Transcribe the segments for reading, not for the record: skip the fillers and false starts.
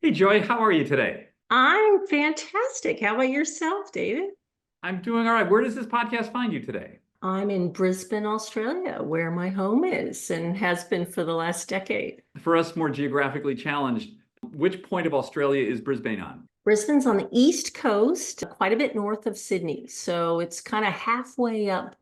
Hey, Joy, how are you today? I'm fantastic. How about yourself, David? I'm doing all right. Where does this podcast find you today? I'm in Brisbane, Australia, where my home is and has been for the last decade. For us more geographically challenged, which point of Australia is Brisbane on? Brisbane's on the east coast, quite a bit north of Sydney. So it's kind of halfway up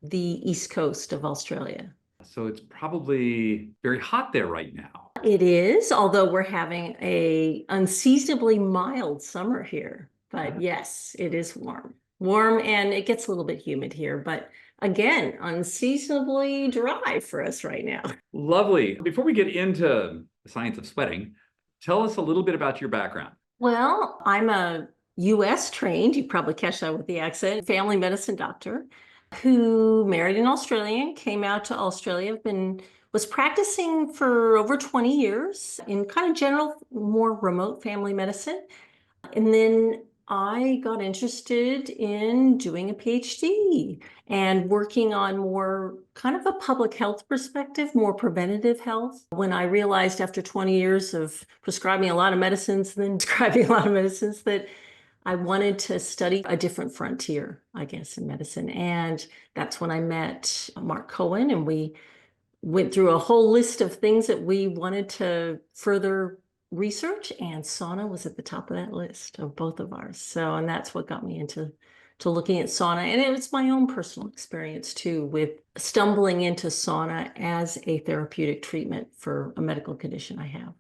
the east coast of Australia. So it's probably very hot there right now. It is, although we're having a unseasonably mild summer here. But yes, it is warm. Warm and it gets a little bit humid here, but again, unseasonably dry for us right now. Lovely. Before we get into the science of sweating, tell us a little bit about your background. Well, I'm a US trained, you probably catch that with the accent, family medicine doctor who married an Australian, came out to Australia, was practicing for over 20 years in kind of general, more remote family medicine. And then I got interested in doing a PhD and working on more kind of a public health perspective, more preventative health. When I realized after 20 years of prescribing a lot of medicines, then prescribing a lot of medicines, that I wanted to study a different frontier, I guess, in medicine. And that's when I met Mark Cohen, and we went through a whole list of things that we wanted to further research, and sauna was at the top of that list of both of ours. So, and that's what got me into looking at sauna. And it was my own personal experience too, with stumbling into sauna as a therapeutic treatment for a medical condition I have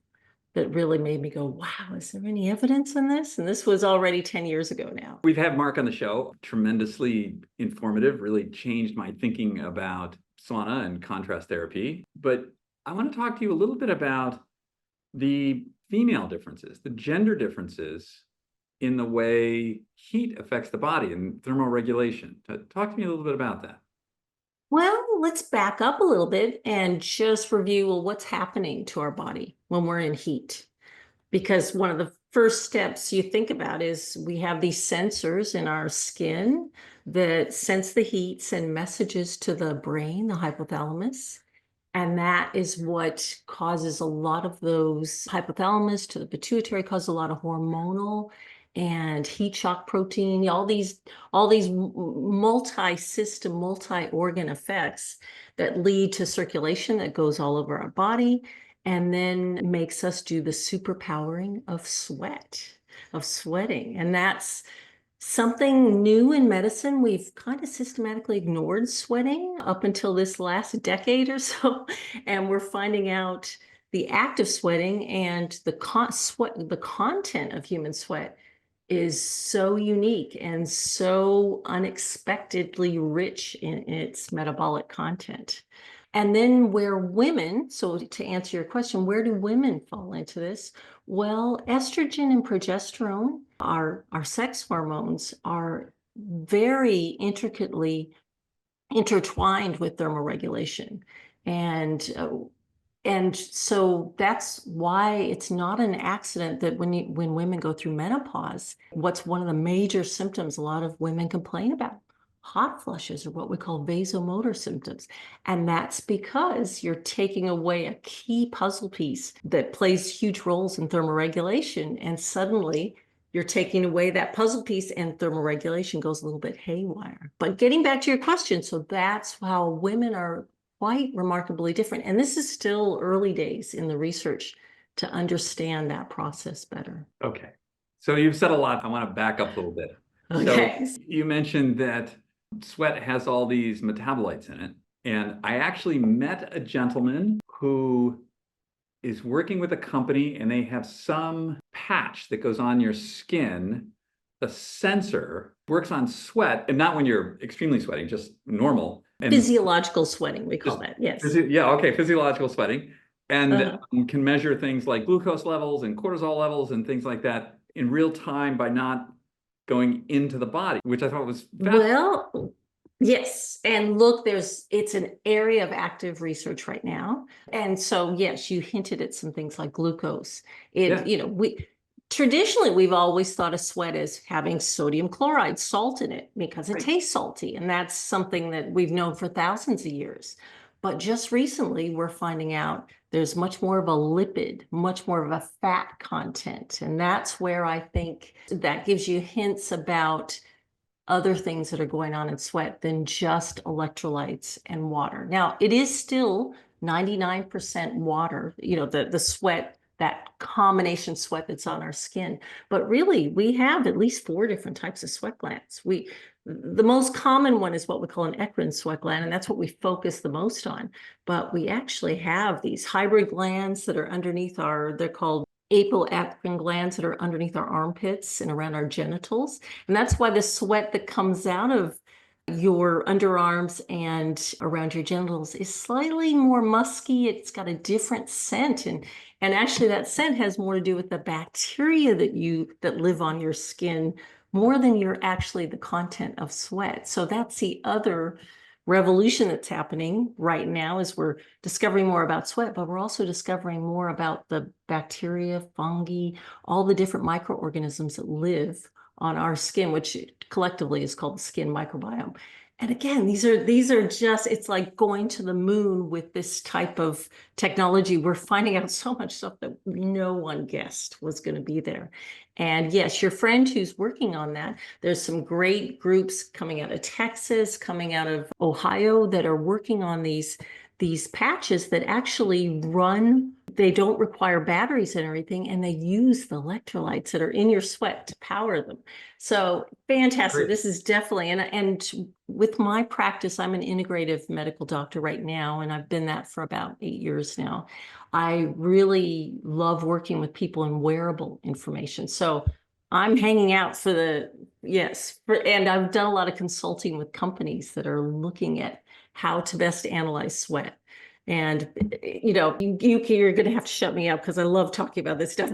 that really made me go, wow, is there any evidence in this? And this was already 10 years ago now. We've had Mark on the show, tremendously informative, really changed my thinking about sauna and contrast therapy. But I want to talk to you a little bit about the female differences, the gender differences in the way heat affects the body and thermoregulation. Talk to me a little bit about that. Well, let's back up a little bit and just review, well, what's happening to our body when we're in heat. Because one of the first steps you think about is we have these sensors in our skin that sense the heat, send messages to the brain, the hypothalamus. And that is what causes a lot of those hypothalamus to the pituitary, causes a lot of hormonal and heat shock protein, all these multi-system, multi-organ effects that lead to circulation that goes all over our body and then makes us do the superpowering of sweating. And that's something new in medicine. We've kind of systematically ignored sweating up until this last decade or so. And we're finding out the act of sweating and the content of human sweat is so unique and so unexpectedly rich in its metabolic content. And then where women, so to answer your question, where do women fall into this? Well, estrogen and progesterone, our sex hormones, are very intricately intertwined with thermoregulation. And so that's why it's not an accident that when women go through menopause, what's one of the major symptoms a lot of women complain about? Hot flushes, or what we call vasomotor symptoms. And that's because you're taking away a key puzzle piece that plays huge roles in thermoregulation. And suddenly you're taking away that puzzle piece and thermoregulation goes a little bit haywire. But getting back to your question, so that's how women are quite remarkably different. And this is still early days in the research to understand that process better. Okay. So you've said a lot. I want to back up a little bit. Okay. So you mentioned that sweat has all these metabolites in it. And I actually met a gentleman who is working with a company, and they have some patch that goes on your skin. The sensor works on sweat, and not when you're extremely sweating, just normal. And Physiological sweating, we call that. Yes. yeah, okay, physiological sweating. And Uh-huh. can measure things like glucose levels and cortisol levels and things like that in real time by not going into the body, which I thought was fascinating. Well, yes. And look, it's an area of active research right now. And so, yes, you hinted at some things like glucose. Yeah. Traditionally, we've always thought of sweat as having sodium chloride, salt in it, because it Right. tastes salty. And that's something that we've known for thousands of years. But just recently, we're finding out there's much more of a lipid, much more of a fat content. And that's where I think that gives you hints about other things that are going on in sweat than just electrolytes and water. Now, it is still 99% water, the sweat, that combination sweat that's on our skin. But really, we have at least 4 different types of sweat glands. The most common one is what we call an eccrine sweat gland, and that's what we focus the most on. But we actually have these hybrid glands that are underneath they're called apocrine glands that are underneath our armpits and around our genitals. And that's why the sweat that comes out of your underarms and around your genitals is slightly more musky. It's got a different scent. And actually that scent has more to do with the bacteria that live on your skin more than the content of sweat. So that's the other revolution that's happening right now, is we're discovering more about sweat, but we're also discovering more about the bacteria, fungi, all the different microorganisms that live on our skin, which collectively is called the skin microbiome. And again, these are just, it's like going to the moon with this type of technology. We're finding out so much stuff that no one guessed was going to be there. And yes, your friend who's working on that, there's some great groups coming out of Texas, coming out of Ohio, that are working on these patches that actually run. They don't require batteries and everything, and they use the electrolytes that are in your sweat to power them. So fantastic. Great. This is definitely, and with my practice, I'm an integrative medical doctor right now, and I've been that for about 8 years now. I really love working with people in wearable information. So I'm hanging out and I've done a lot of consulting with companies that are looking at how to best analyze sweat. And you're going to have to shut me up because I love talking about this stuff.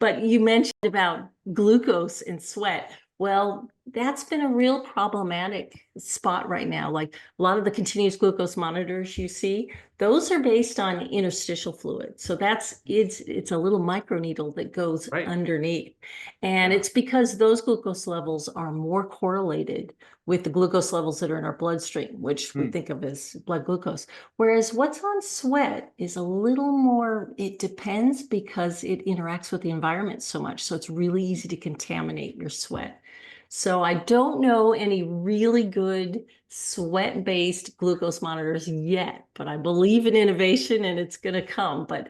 But you mentioned about glucose in sweat. Well, that's been a real problematic spot right now. Like a lot of the continuous glucose monitors you see, those are based on interstitial fluid. So it's a little microneedle that goes underneath. And it's because those glucose levels are more correlated with the glucose levels that are in our bloodstream, which we think of as blood glucose. Whereas what's on sweat is a little more, it depends because it interacts with the environment so much. So it's really easy to contaminate your sweat. So I don't know any really good sweat-based glucose monitors yet, but I believe in innovation and it's going to come. But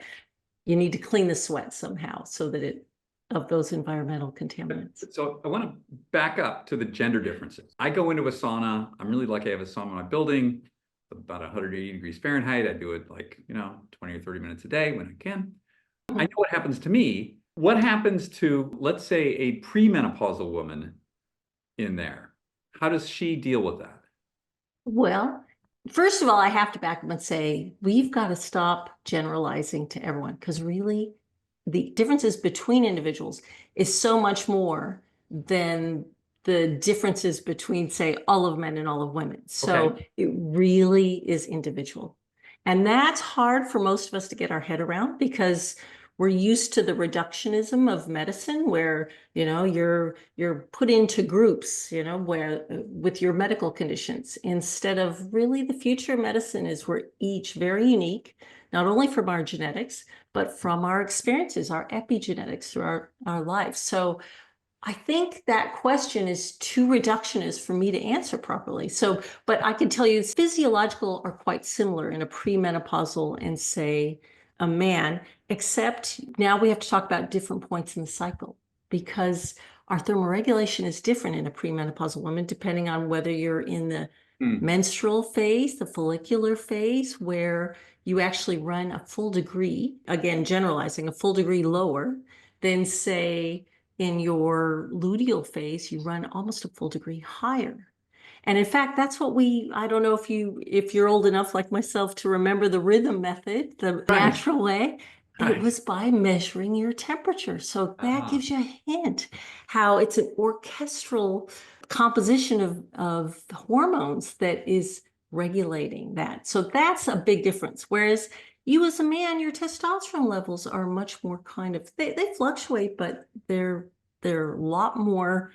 you need to clean the sweat somehow so that of those environmental contaminants. So I want to back up to the gender differences. I go into a sauna. I'm really lucky I have a sauna in my building, about 180 degrees Fahrenheit. I do it 20 or 30 minutes a day when I can. I know what happens to me. What happens to, let's say, a premenopausal woman in there? How does she deal with that? Well, first of all, I have to back up and say, we've got to stop generalizing to everyone, because really the differences between individuals is so much more than the differences between, say, all of men and all of women. So it really is individual. And that's hard for most of us to get our head around, because we're used to the reductionism of medicine, where you're put into groups, where with your medical conditions, instead of really the future of medicine is we're each very unique, not only from our genetics, but from our experiences, our epigenetics through our life. So I think that question is too reductionist for me to answer properly. So, but I can tell you physiological are quite similar in a premenopausal and, say, a man, except now we have to talk about different points in the cycle, because our thermoregulation is different in a premenopausal woman, depending on whether you're in the menstrual phase, the follicular phase, where you actually run a full degree, again, generalizing, a full degree lower than, say, in your luteal phase, you run almost a full degree higher. And in fact, that's what I don't know if you're old enough like myself to remember the rhythm method, the natural way. It was by measuring your temperature. So that gives you a hint how it's an orchestral composition of hormones that is regulating that. So that's a big difference. Whereas you as a man, your testosterone levels are much more they fluctuate, but they're a lot more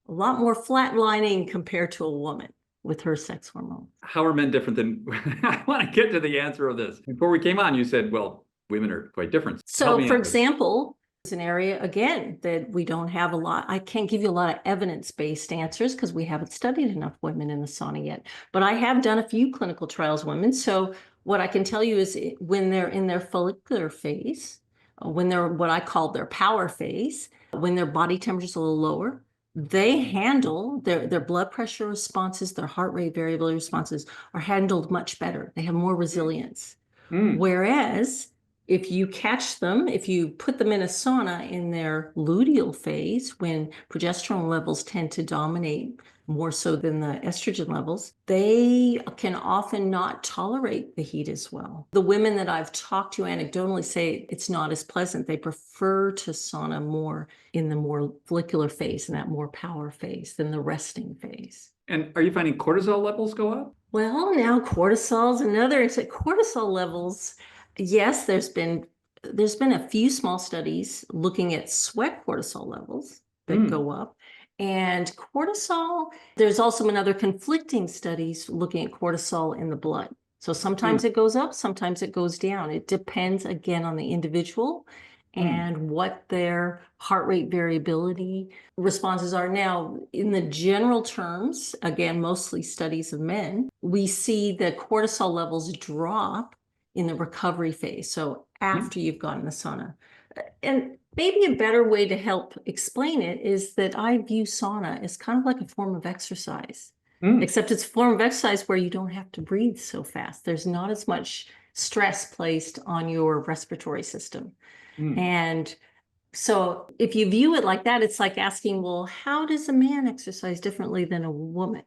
flatlining compared to a woman. with her sex hormone. How are men different than I want to get to the answer of this. Before we came on, you said, well, women are quite different. Help So, me for out with it. example, it's an area, again, that we don't have a lot. I can't give you a lot of evidence-based answers because we haven't studied enough women in the sauna yet. But I have done a few clinical trials women. So what I can tell you is when they're in their follicular phase, when they're what I call their power phase, when their body temperature is a little lower, they handle their blood pressure responses, their heart rate variability responses are handled much better. They have more resilience. Mm, Whereas if you catch them, if you put them in a sauna in their luteal phase, when progesterone levels tend to dominate more so than the estrogen levels, they can often not tolerate the heat as well. The women that I've talked to anecdotally say it's not as pleasant. They prefer to sauna more in the more follicular phase, in that more power phase, than the resting phase. And are you finding cortisol levels go up? Well, now cortisol's another. Cortisol levels, yes, there's been a few small studies looking at sweat cortisol levels that Mm, go up. And cortisol, there's also been other conflicting studies looking at cortisol in the blood. So sometimes mm, it goes up, sometimes it goes down. It depends again on the individual mm, and what their heart rate variability responses are. Now, in the general terms, again, mostly studies of men, we see the cortisol levels drop in the recovery phase. So mm, after you've gotten the sauna. And maybe a better way to help explain it is that I view sauna as kind of like a form of exercise, mm, except it's a form of exercise where you don't have to breathe so fast. There's not as much stress placed on your respiratory system. mm, And so if you view it like that, it's like asking, well, how does a man exercise differently than a woman?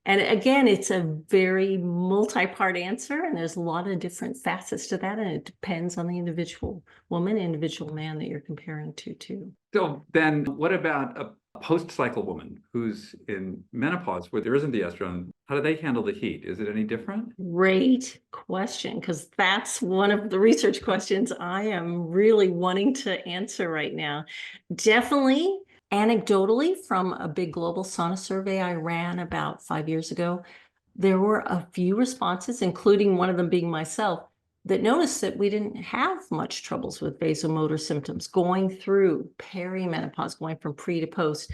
And again, it's a very multi-part answer, and there's a lot of different facets to that, and it depends on the individual woman, individual man that you're comparing to, too. So then what about a post-cycle woman who's in menopause where there isn't the estrogen? How do they handle the heat? Is it any different? Great question, because that's one of the research questions I am really wanting to answer right now. Definitely, anecdotally, from a big global sauna survey I ran about 5 years ago, there were a few responses, including one of them being myself, that noticed that we didn't have much troubles with vasomotor symptoms going through perimenopause, going from pre to post,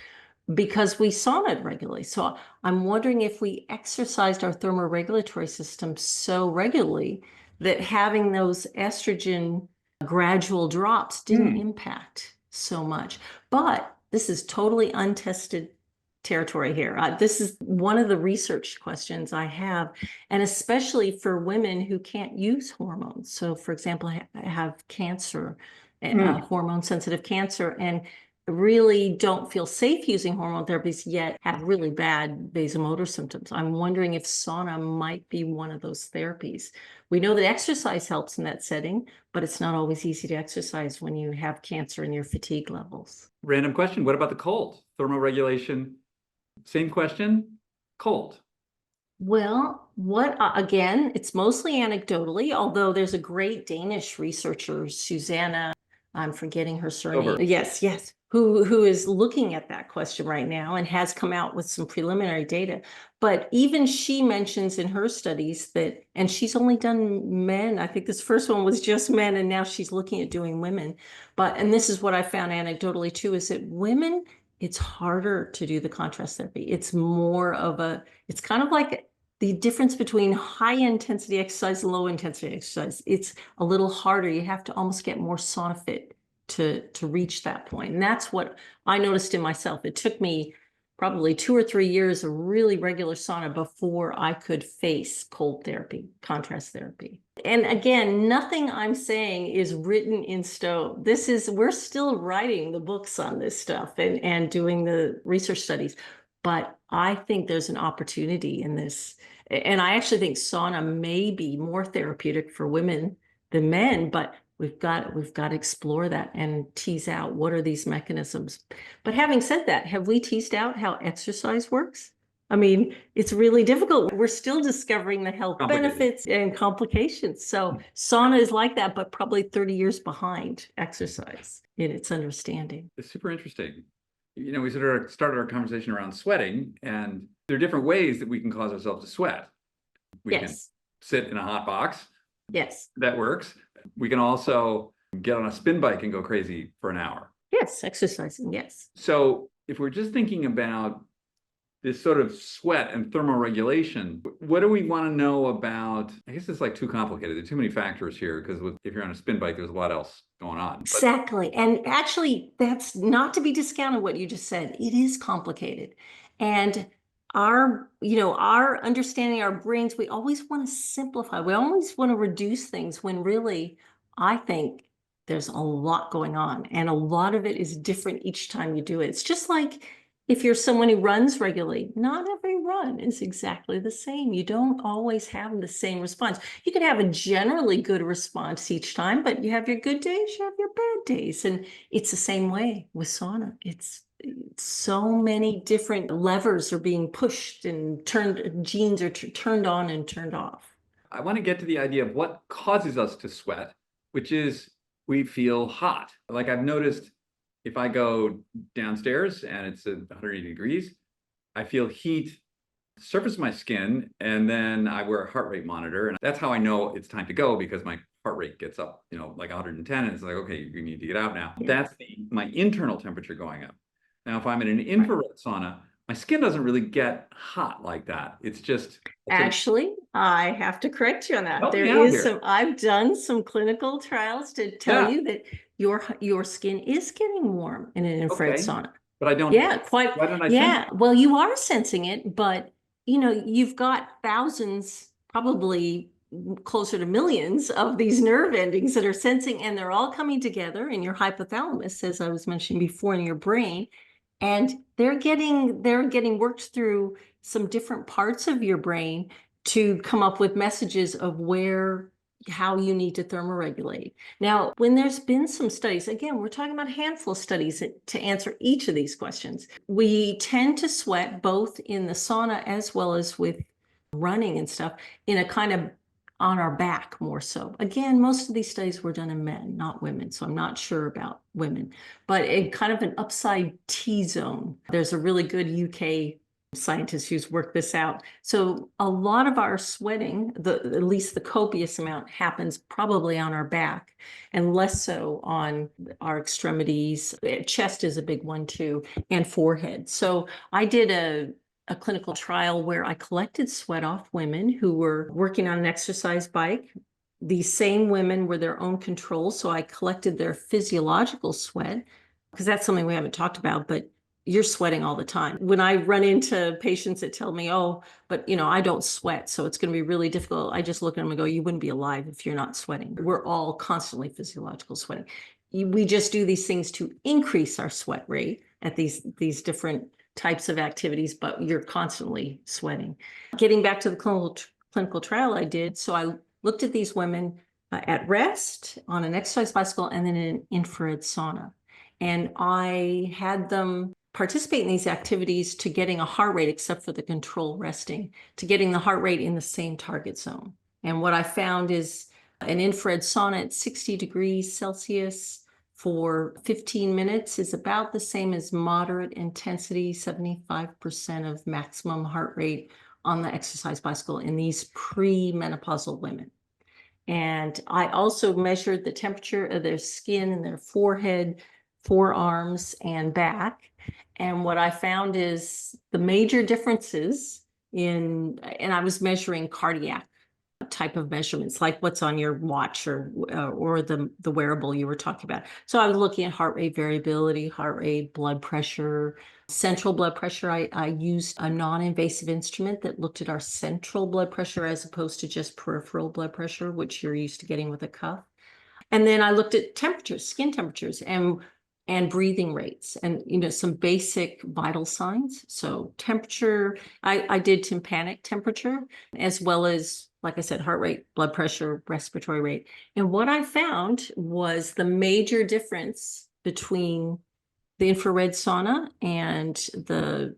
because we saunaed regularly. So I'm wondering if we exercised our thermoregulatory system so regularly that having those estrogen gradual drops didn't Mm, impact so much. But this is totally untested territory here. This is one of the research questions I have, and especially for women who can't use hormones. So, for example, I have cancer, mm. hormone sensitive cancer, and really don't feel safe using hormone therapies yet have really bad vasomotor symptoms. I'm wondering if sauna might be one of those therapies. We know that exercise helps in that setting, but it's not always easy to exercise when you have cancer and your fatigue levels. Random question. What about the cold? Thermoregulation, same question, cold. Well, again, it's mostly anecdotally, although there's a great Danish researcher, Susanna, I'm forgetting her surname. Over. Yes, yes, who is looking at that question right now and has come out with some preliminary data. But even she mentions in her studies that, and she's only done men. I think this first one was just men, and now she's looking at doing women. And this is what I found anecdotally too, is that women, it's harder to do the contrast therapy. It's more of it's kind of like the difference between high intensity exercise and low intensity exercise. It's a little harder. You have to almost get more sauna fit to reach that point. And that's what I noticed in myself. It took me probably 2 or 3 years of really regular sauna before I could face cold therapy, contrast therapy. And again, nothing I'm saying is written in stone. We're still writing the books on this stuff and doing the research studies. But I think there's an opportunity in this. And I actually think sauna may be more therapeutic for women than men, but we've got to explore that and tease out what are these mechanisms. But having said that, have we teased out how exercise works? I mean, it's really difficult. We're still discovering the health Complicated. benefits and complications. So sauna is like that, but probably 30 years behind exercise in its understanding. It's super interesting. we sort of started our conversation around sweating, and there are different ways that we can cause ourselves to sweat. We can Yes. sit in a hot box. Yes. That works. We can also get on a spin bike and go crazy for an hour. Yes. Exercising. Yes. So if we're just thinking about this sort of sweat and thermoregulation, what do we want to know about? I guess it's like too complicated. There are too many factors here because if you're on a spin bike, there's a lot else going on. Exactly. And actually, that's not to be discounted what you just said. It is complicated. And our understanding, our brains, we always want to simplify. We always want to reduce things when really, I think there's a lot going on. And a lot of it is different each time you do it. It's just like if you're someone who runs regularly, not every run is exactly the same. You don't always have the same response. You can have a generally good response each time, but you have your good days, you have your bad days. And it's the same way with sauna. It's so many different levers are being pushed and turned, genes are turned on and turned off. I want to get to the idea of what causes us to sweat, which is we feel hot. Like I've noticed if I go downstairs and it's 180 degrees, I feel heat surface my skin, and then I wear a heart rate monitor, and that's how I know it's time to go, because my heart rate gets up, like 110, and it's like, okay, you need to get out now. Yeah. That's my internal temperature going up. Now, if I'm in an infrared sauna, my skin doesn't really get hot like that. It's just actually, I have to correct you on that. Help me There out is here. I've done some clinical trials to tell Yeah. you that your skin is getting warm in an infrared Okay. sauna. But I don't. Yeah, quite. Why don't I sense Yeah. Well, you are sensing it, but you've got thousands, probably closer to millions of these nerve endings that are sensing, and they're all coming together in your hypothalamus, as I was mentioning before, in your brain. And they're getting worked through some different parts of your brain to come up with messages of how you need to thermoregulate. Now, when there's been some studies, again, we're talking about a handful of studies to answer each of these questions. We tend to sweat both in the sauna as well as with running and stuff in a kind of on our back more so. Again, most of these studies were done in men, not women, so I'm not sure about women, but in kind of an upside T zone. There's a really good UK scientist who's worked this out. So a lot of our sweating, at least the copious amount, happens probably on our back and less so on our extremities. Chest is a big one too, and forehead. So I did a clinical trial where I collected sweat off women who were working on an exercise bike. These same women were their own controls. So I collected their physiological sweat, because that's something we haven't talked about, but you're sweating all the time. When I run into patients that tell me, oh, but I don't sweat, so it's going to be really difficult, I just look at them and go, you wouldn't be alive if you're not sweating. We're all constantly physiological sweating. We just do these things to increase our sweat rate at these different types of activities, but you're constantly sweating. Getting back to the clinical trial I did, so I looked at these women at rest on an exercise bicycle and then in an infrared sauna. And I had them participate in these activities to getting a heart rate, except for the control resting, to getting the heart rate in the same target zone. And what I found is an infrared sauna at 60 degrees Celsius for 15 minutes is about the same as moderate intensity, 75% of maximum heart rate on the exercise bicycle in these pre-menopausal women. And I also measured the temperature of their skin and their forehead, forearms, and back. And what I found is the major differences and I was measuring cardiac type of measurements, like what's on your watch or the wearable you were talking about. So I was looking at heart rate variability, heart rate, blood pressure, central blood pressure. I used a non-invasive instrument that looked at our central blood pressure as opposed to just peripheral blood pressure, which you're used to getting with a cuff. And then I looked at temperatures, skin temperatures, and breathing rates, and some basic vital signs. So temperature, I did tympanic temperature, as well as, like I said, heart rate, blood pressure, respiratory rate. And what I found was the major difference between the infrared sauna and the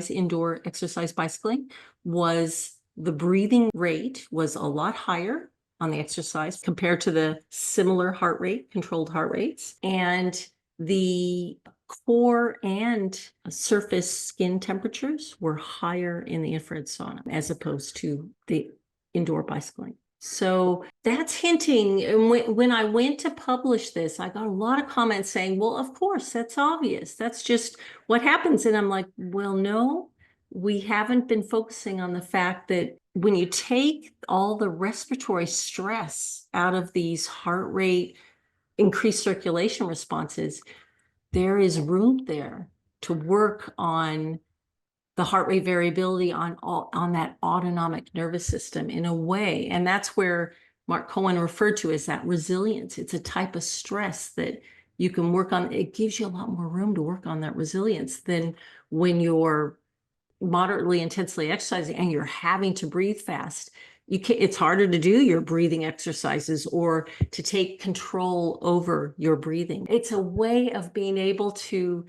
indoor exercise bicycling was the breathing rate was a lot higher on the exercise compared to the similar controlled heart rates. And the core and surface skin temperatures were higher in the infrared sauna as opposed to the indoor bicycling. So that's hinting. And when I went to publish this, I got a lot of comments saying, well, of course, that's obvious. That's just what happens. And I'm like, well, no, we haven't been focusing on the fact that when you take all the respiratory stress out of these heart rate, increased circulation responses, there is room there to work on the heart rate variability on that autonomic nervous system in a way. And that's where Mark Cohen referred to as that resilience. It's a type of stress that you can work on. It gives you a lot more room to work on that resilience than when you're moderately intensely exercising and you're having to breathe fast. It's harder to do your breathing exercises or to take control over your breathing. It's a way of being able to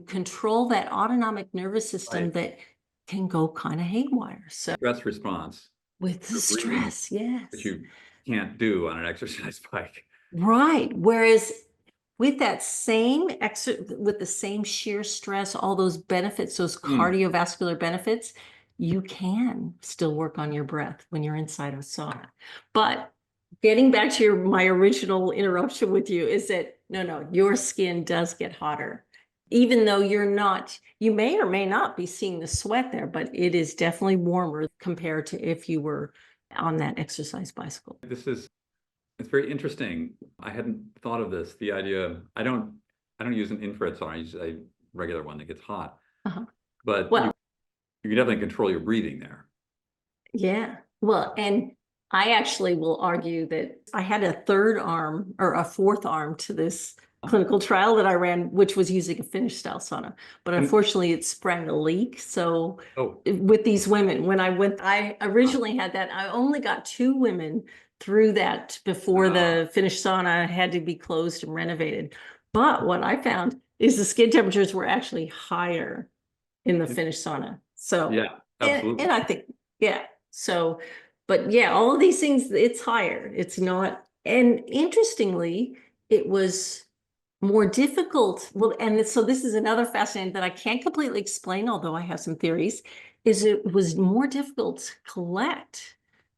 control that autonomic nervous system that can go kind of haywire. So Stress response with the stress, yes. that you can't do on an exercise bike. Right. Whereas with that same with the same sheer stress, all those benefits, those cardiovascular benefits, you can still work on your breath when you're inside a sauna. But getting back to my original interruption with you is that no, your skin does get hotter. Even though you may or may not be seeing the sweat there, but it is definitely warmer compared to if you were on that exercise bicycle. It's very interesting. I hadn't thought of this. The idea, I don't use an infrared sauna. I use a regular one that gets hot. But you can definitely control your breathing there. Yeah. Well, and I actually will argue that I had a third arm or a fourth arm to this clinical trial that I ran, which was using a Finnish style sauna. But unfortunately, it sprang a leak. So with these women, when I originally had that, I only got 2 women through that before the Finnish sauna had to be closed and renovated. But what I found is the skin temperatures were actually higher in the Finnish sauna. So yeah, absolutely. and I think, yeah. So, but yeah, all of these things, it's higher. It's not, and interestingly, it was more difficult. Well, and so this is another fascinating that I can't completely explain, although I have some theories, is it was more difficult to collect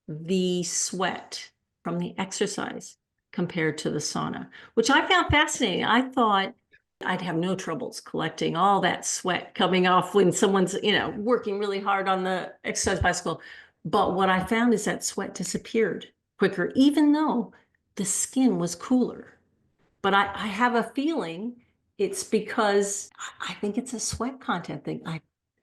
the sweat from the exercise compared to the sauna, which I found fascinating. I thought I'd have no troubles collecting all that sweat coming off when someone's, working really hard on the exercise bicycle. But what I found is that sweat disappeared quicker, even though the skin was cooler. But I have a feeling it's because I think it's a sweat content thing.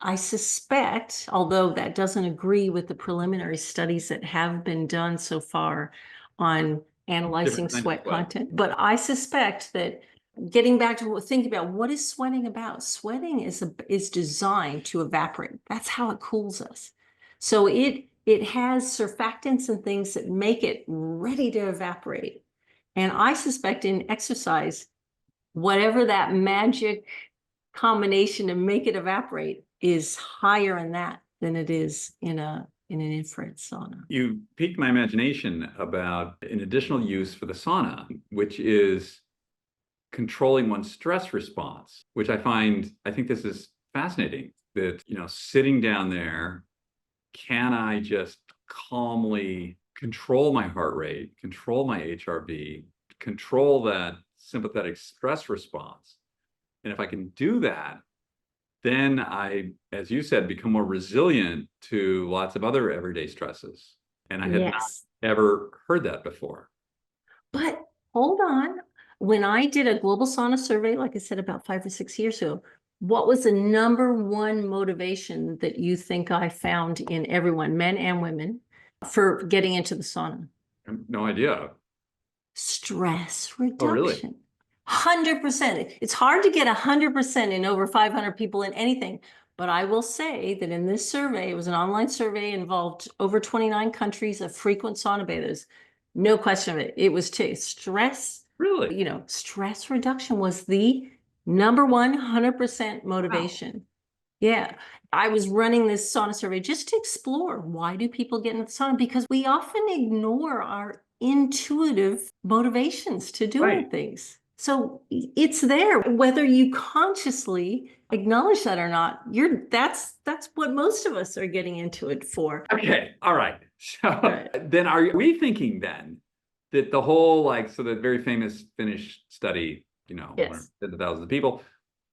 I suspect, although that doesn't agree with the preliminary studies that have been done so far on analyzing sweat content, but I suspect that getting back to thinking about what is sweating about, sweating is designed to evaporate. That's how it cools us. So it has surfactants and things that make it ready to evaporate. And I suspect in exercise, whatever that magic combination to make it evaporate is higher in that than it is in an infrared sauna. You piqued my imagination about an additional use for the sauna, which is controlling one's stress response, which I think this is fascinating that, sitting down there, can I just calmly control my heart rate, control my HRV, control that sympathetic stress response? And if I can do that, then I, as you said, become more resilient to lots of other everyday stresses. And I had not ever heard that before. But hold on. When I did a global sauna survey, like I said, about 5 or 6 years ago, what was the #1 motivation that you think I found in everyone, men and women, for getting into the sauna? I have no idea. Stress reduction. Oh, really? 100%. It's hard to get 100% in over 500 people in anything. But I will say that in this survey, it was an online survey, involved over 29 countries of frequent sauna bathers. No question of it. It was stress. Really? Stress reduction was the #1 100% motivation. Wow. Yeah. I was running this sauna survey just to explore, why do people get into the sauna? Because we often ignore our intuitive motivations to doing things. So it's there, whether you consciously acknowledge that or not. That's what most of us are getting into it for. Okay, all right. So Right. then are we thinking then that the whole, like, so the very famous Finnish study, Yes. tens of thousands of people,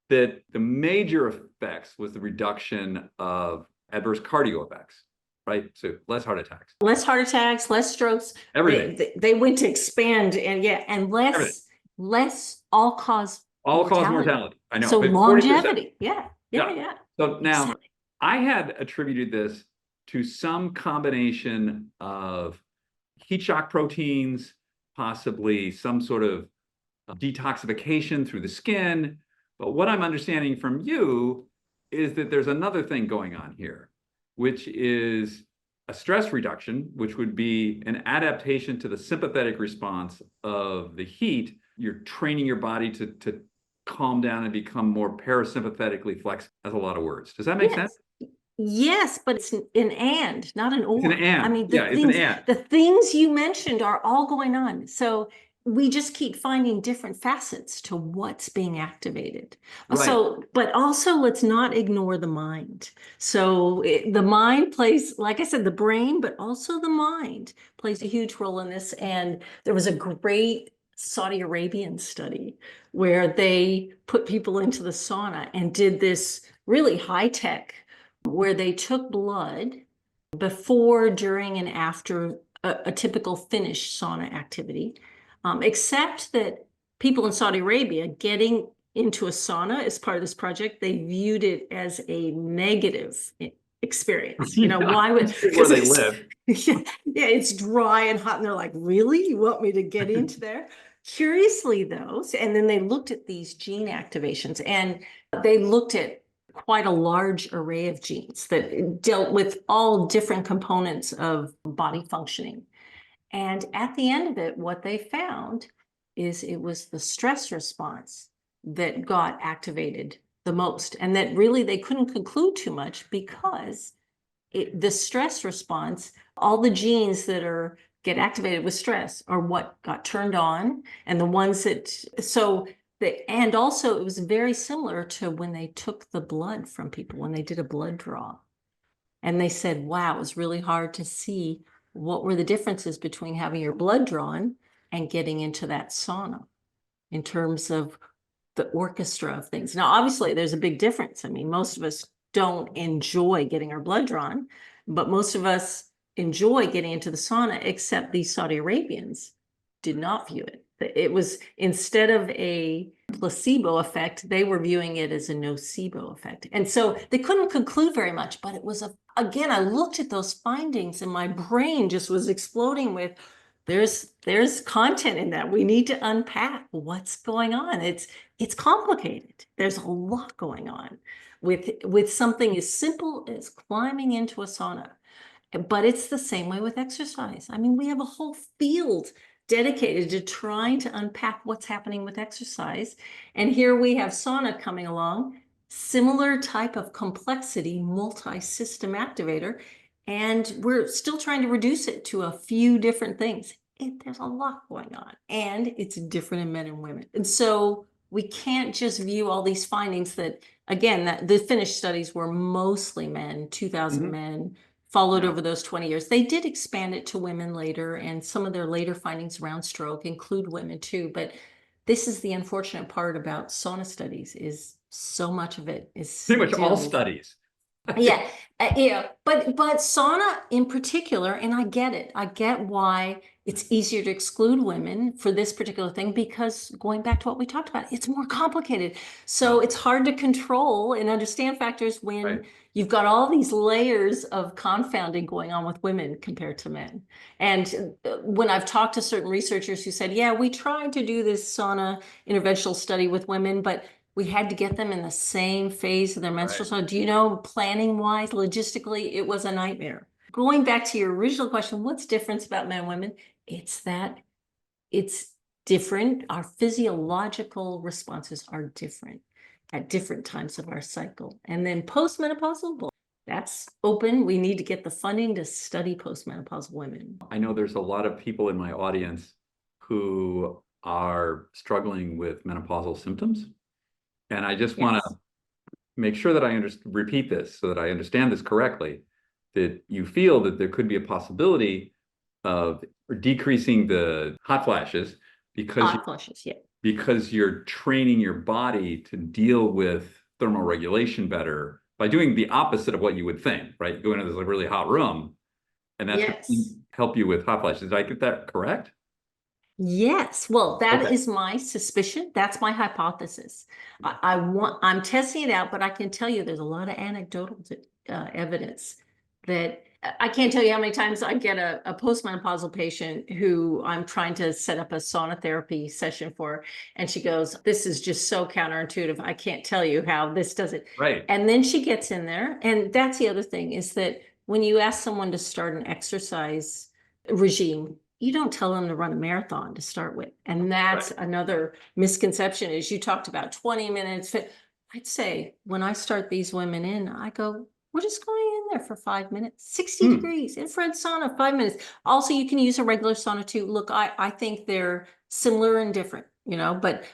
that the major effects was the reduction of adverse cardio effects, right? So less heart attacks, Less heart attacks, less strokes. everything, They went to expand, and everything, less all-cause all-cause mortality. mortality. I know, So but 40%. longevity. Yeah. Yeah. Yeah. Yeah. So now Exactly. I had attributed this to some combination of heat shock proteins, possibly some sort of detoxification through the skin. But what I'm understanding from you is that there's another thing going on here, which is a stress reduction, which would be an adaptation to the sympathetic response of the heat. You're training your body to calm down and become more parasympathetically flexible. That's a lot of words. Does that make sense? Yes. Yes, but it's an and, not an It's an or. I and. mean, Yeah, it's an and. the things you mentioned are all going on. So we just keep finding different facets to what's being activated. Right. So, but also let's not ignore the mind. So the mind plays, like I said, the brain, but also the mind plays a huge role in this. And there was a great Saudi Arabian study where they put people into the sauna and did this really high tech, where they took blood before, during, and after a typical Finnish sauna activity, except that people in Saudi Arabia getting into a sauna as part of this project, they viewed it as a negative experience. Yeah, Why would, where because they it's live. yeah, it's dry and hot, and they're like, really? You want me to get into there? Curiously, though, and then they looked at these gene activations, and they looked at quite a large array of genes that dealt with all different components of body functioning. And at the end of it, what they found is it was the stress response that got activated the most, and that really they couldn't conclude too much because the stress response, all the genes that get activated with stress are what got turned on, and the ones that, and also it was very similar to when they took the blood from people, when they did a blood draw. And they said, wow, it was really hard to see what were the differences between having your blood drawn and getting into that sauna in terms of the orchestra of things. Now, obviously, there's a big difference. I mean, most of us don't enjoy getting our blood drawn, but most of us enjoy getting into the sauna, except these Saudi Arabians did not view it. It was, instead of a placebo effect, they were viewing it as a nocebo effect. And so they couldn't conclude very much, but it was again, I looked at those findings and my brain just was exploding with, there's content in that. We need to unpack what's going on. It's complicated. There's a lot going on with something as simple as climbing into a sauna. But it's the same way with exercise. I mean, we have a whole field dedicated to trying to unpack what's happening with exercise. And here we have sauna coming along, similar type of complexity, multi-system activator, and we're still trying to reduce it to a few different things. There's a lot going on, and it's different in men and women. And so we can't just view all these findings that, again, that the Finnish studies were mostly men, 2,000 Mhm. men, followed Yeah. over those 20 years. They did expand it to women later, and some of their later findings around stroke include women too. But this is the unfortunate part about sauna studies, is so much of it is Pretty much all still, studies. yeah, yeah, but sauna in particular, and I get it. I get why it's easier to exclude women for this particular thing, because going back to what we talked about, it's more complicated. So Yeah, it's hard to control and understand factors when right. you've got all these layers of confounding going on with women compared to men. And when I've talked to certain researchers who said, yeah, we tried to do this sauna interventional study with women, but we had to get them in the same phase of their menstrual Right. cycle. Do you know, planning wise, logistically, it was a nightmare. Going back to your original question, what's different about men and women? It's that it's different. Our physiological responses are different at different times of our cycle. And then postmenopausal, well, that's open. We need to get the funding to study postmenopausal women. I know there's a lot of people in my audience who are struggling with menopausal symptoms. And I just want Yes. to make sure that I repeat this so that I understand this correctly, that you feel that there could be a possibility of decreasing the hot flashes because Hot flushes, yeah. because you're training your body to deal with thermoregulation better by doing the opposite of what you would think, right? You go into this like really hot room, and that's going to Yes. help you with hot flashes. Did I get that correct? Yes. Well, that Okay. is my suspicion. That's my hypothesis. I'm testing it out, but I can tell you there's a lot of anecdotal evidence that I can't tell you how many times I get a postmenopausal patient who I'm trying to set up a sauna therapy session for, and she goes, "This is just so counterintuitive. I can't tell you how this does it." Right. And then she gets in there, and that's the other thing is that when you ask someone to start an exercise regime, you don't tell them to run a marathon to start with. And that's Right. another misconception is you talked about 20 minutes. I'd say when I start these women in, I go, we're just going in there for 5 minutes, 60 Hmm. degrees, infrared sauna, 5 minutes. Also, you can use a regular sauna too. Look, I think they're similar and different, but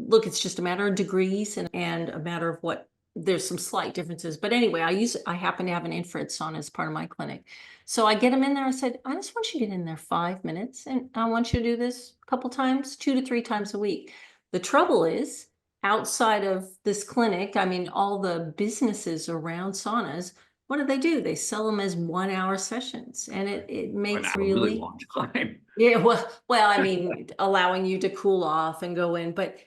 look, it's just a matter of degrees and a matter of what there's some slight differences. But anyway, I happen to have an infrared sauna as part of my clinic. So I get them in there. I said, I just want you to get in there 5 minutes and I want you to do this a couple times, 2 to 3 times a week. The trouble is, outside of this clinic, I mean, all the businesses around saunas, what do? They sell them as 1 hour sessions, and it An makes hour, a really really, long time. yeah, I mean, allowing you to cool off and go in, but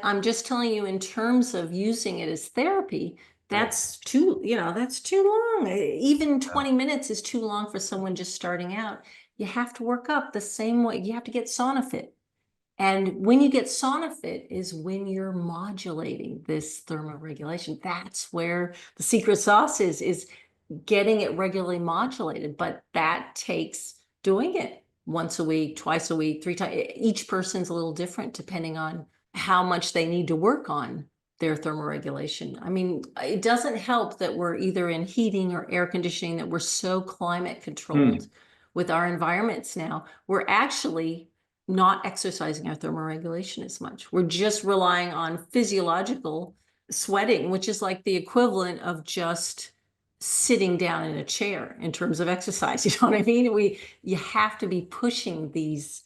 I'm just telling you in terms of using it as therapy, Right. that's too long. Even Yeah. 20 minutes is too long for someone just starting out. You have to work up the same way. You have to get sauna fit. And when you get sauna fit is when you're modulating this thermoregulation. That's where the secret sauce is getting it regularly modulated, but that takes doing it once a week, twice a week, 3 times. Each person's a little different depending on how much they need to work on their thermoregulation. I mean, it doesn't help that we're either in heating or air conditioning, that we're so climate controlled Hmm. with our environments now. We're actually not exercising our thermoregulation as much. We're just relying on physiological sweating, which is like the equivalent of just sitting down in a chair in terms of exercise. You know what I mean? You have to be pushing these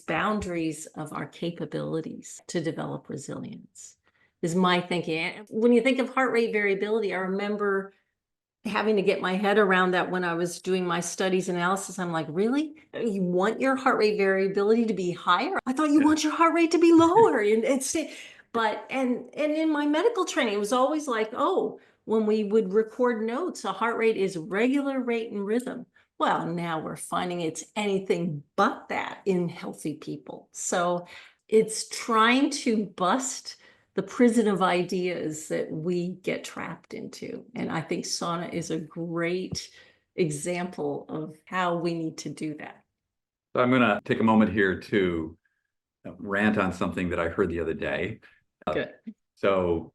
boundaries of our capabilities to develop resilience, is my thinking. And when you think of heart rate variability, I remember having to get my head around that when I was doing my studies analysis. I'm like, really? You want your heart rate variability to be higher? I thought you Yeah. want your heart rate to be lower. And in my medical training, it was always like, oh, when we would record notes, a heart rate is regular rate and rhythm. Well, now we're finding it's anything but that in healthy people. So it's trying to bust the prison of ideas that we get trapped into. And I think sauna is a great example of how we need to do that. So I'm going to take a moment here to rant on something that I heard the other day. Good. So,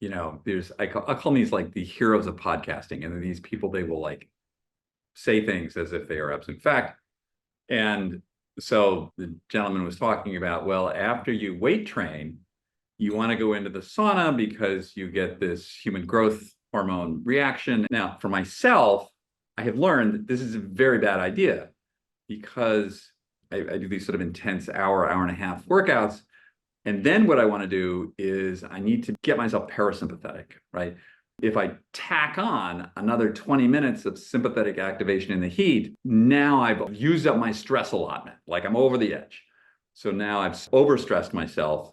I call these like the heroes of podcasting, and these people, they will like say things as if they are absolute fact. And so the gentleman was talking about, well, after you weight train, you want to go into the sauna because you get this human growth hormone reaction. Now, for myself, I have learned that this is a very bad idea because I do these sort of intense hour and a half workouts. And then what I want to do is I need to get myself parasympathetic, right? If I tack on another 20 minutes of sympathetic activation in the heat, now I've used up my stress allotment. Like I'm over the edge. So now I've overstressed myself.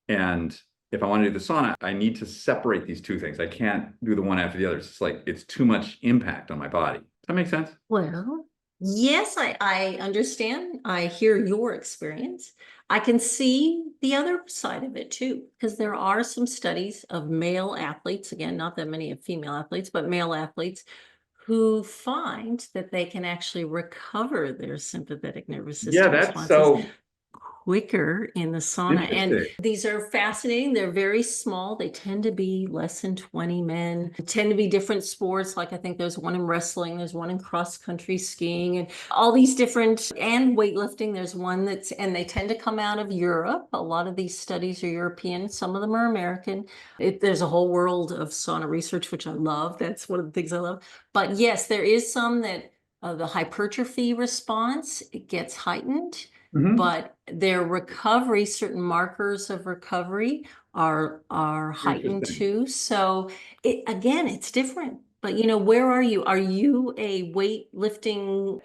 And if I want to do the sauna, I need to separate these two things. I can't do the one after the other. It's like it's too much impact on my body. Does that make sense? Well, yes, I understand. I hear your experience. I can see the other side of it too, because there are some studies of male athletes, again, not that many of female athletes, but male athletes who find that they can actually recover their sympathetic nervous Yeah, system that's responses so. quicker in the sauna. And Interesting. these are fascinating. They're very small. They tend to be less than 20 men. They tend to be different sports. Like I think there's one in wrestling, there's one in cross country skiing, and all these different, and weightlifting. There's one that's, and they tend to come out of Europe. A lot of these studies are European. Some of them are American. There's a whole world of sauna research, which I love. That's one of the things I love. But yes, there is some that the hypertrophy response, it gets heightened, Mhm. but their recovery, certain markers of recovery are heightened Interesting. too. So again, it's different. But where are you? Are you a weightlifting,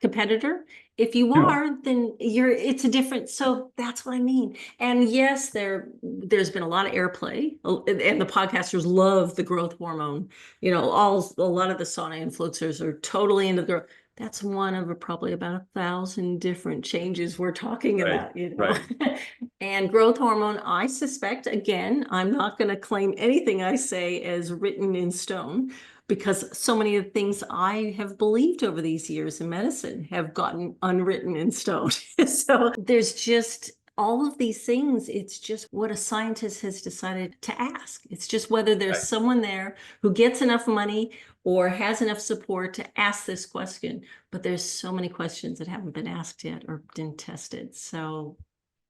competitor? If you No. are, then it's a different. So that's what I mean. And yes, there's been a lot of airplay, and the podcasters love the growth hormone. A lot of the sauna influencers are totally into the growth. That's one of probably about 1,000 different changes we're talking Right. about, Right. And growth hormone, I suspect, again, I'm not going to claim anything I say as written in stone, because so many of the things I have believed over these years in medicine have gotten unwritten in stone. So there's just all of these things. It's just what a scientist has decided to ask. It's just whether there's Right. someone there who gets enough money or has enough support to ask this question. But there's so many questions that haven't been asked yet or been tested. So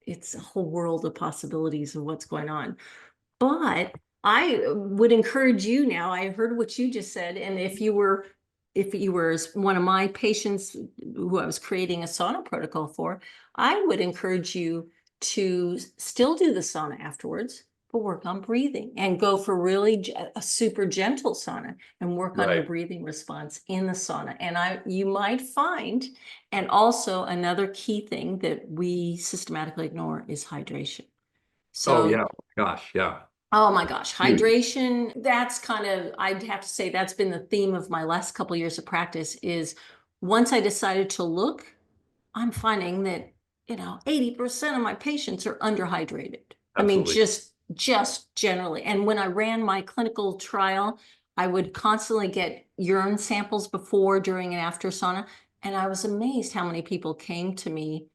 it's a whole world of possibilities of what's going on. But I would encourage you now. I heard what you just said, and if you were one of my patients who I was creating a sauna protocol for, I would encourage you to still do the sauna afterwards, but work on breathing and go for really a super gentle sauna and work on your Right. breathing response in the sauna. And you might find, and also another key thing that we systematically ignore is hydration. Oh, So yeah. Gosh. Yeah. oh my gosh, Huge. hydration, that's kind of, I'd have to say that's been the theme of my last couple of years of practice is once I decided to look, I'm finding that, 80% of my patients are underhydrated. I mean, Absolutely. just generally. And when I ran my clinical trial, I would constantly get urine samples before, during, and after sauna. And I was amazed how many people came to me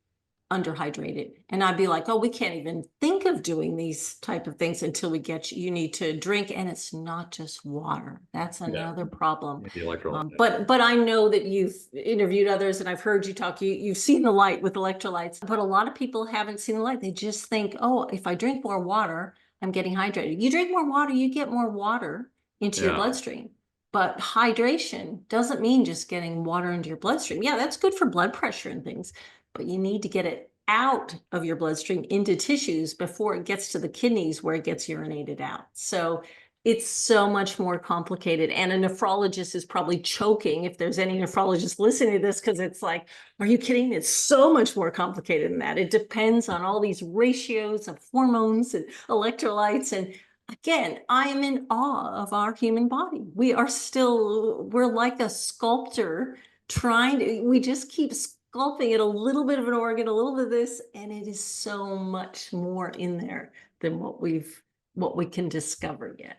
underhydrated, and I'd be like, oh, we can't even think of doing these type of things until we get you need to drink. And it's not just water. That's Yeah. another problem. Yeah, the electrolytes. But I know that you've interviewed others and I've heard you talk. You've seen the light with electrolytes, but a lot of people haven't seen the light. They just think, oh, if I drink more water, I'm getting hydrated. You drink more water, you get more water into your Yeah. bloodstream. But hydration doesn't mean just getting water into your bloodstream. Yeah, that's good for blood pressure and things, but you need to get it out of your bloodstream into tissues before it gets to the kidneys where it gets urinated out. So it's so much more complicated. And a nephrologist is probably choking if there's any nephrologist listening to this, because it's like, are you kidding? It's so much more complicated than that. It depends on all these ratios of hormones and electrolytes. And again, I am in awe of our human body. We're like a sculptor we just keep sculpting it, a little bit of an organ, a little bit of this, and it is so much more in there than what we can discover yet.